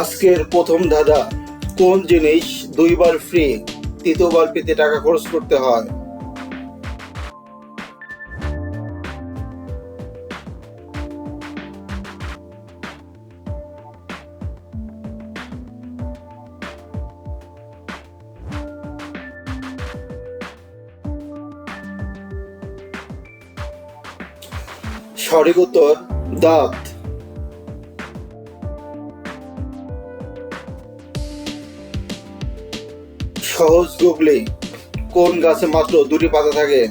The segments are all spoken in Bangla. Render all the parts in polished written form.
আজকের প্রথম ধাঁধা, কোন জিনিস দুইবার ফ্রি, তৃতীয়বার পেতে টাকা খরচ করতে হয়? সঠিক উত্তর দাঁত। সহজ গুগলি, কোন গাছে মাত্র দুটি পাতা থাকে?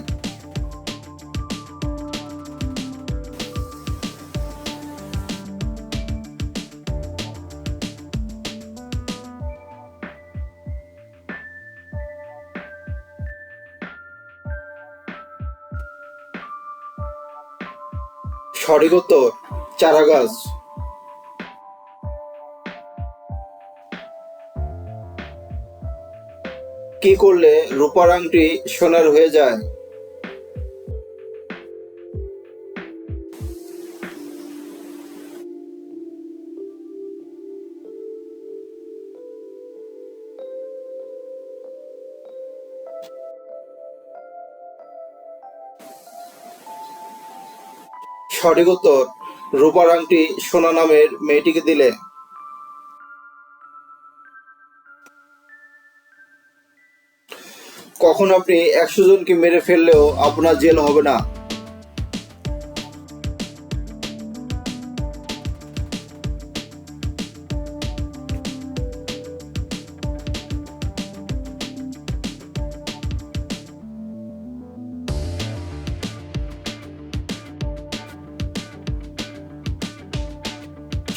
সঠিক উত্তর চারা গাছ। কি করলে রূপার আংটি সোনার হয়ে যায়? সঠিক উত্তর রূপার আংটি সোনা নামের মেয়েটিকে দিলে। কখন আপনি 100 জনকে মেরে ফেললেও আপনার জেল হবে না?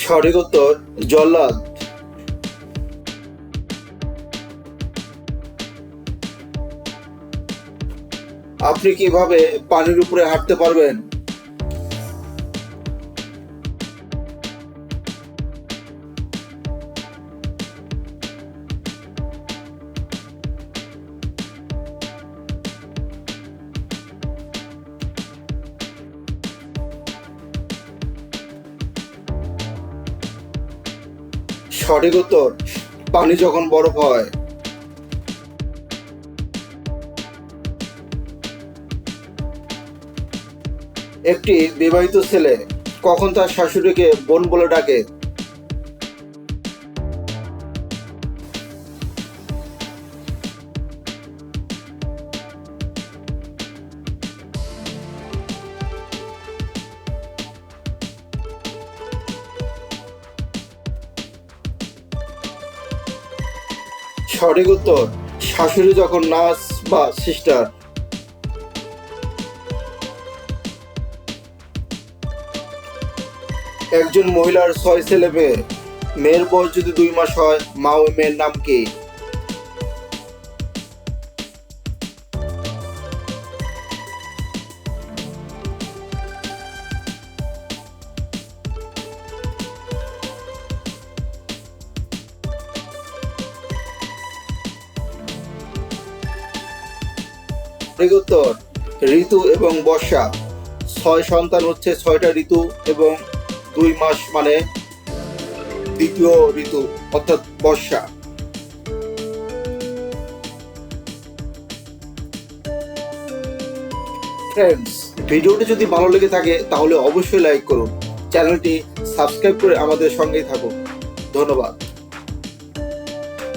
সঠিক উত্তর জল্লাদ। আপনি কিভাবে পানির উপরে হাঁটতে পারবেন? সঠিক উত্তর পানি যখন বরফ হয়। একটি বিবাহিত ছেলে কখন তার শাশুড়িকে বোন বলে ডাকে? সঠিক উত্তর শাশুড়ি যখন নার্স বা সিস্টার। একজন মহিলার 6 ছেলে মেয়ে, মেয়ের বয়স যদি 2 মাস হয়, মা ওই মেয়ের নাম কি? সঠিক উত্তর ঋতু এবং বর্ষা। 6 সন্তান হচ্ছে 6টা ঋতু এবং 2 মাস মানে দ্বিতীয় ঋতু অর্থাৎ বর্ষা। ফ্রেন্ডস, ভিডিওটি যদি ভালো লেগে থাকে তাহলে অবশ্যই লাইক করুন, চ্যানেলটি সাবস্ক্রাইব করে আমাদের সঙ্গেই থাকুন। ধন্যবাদ।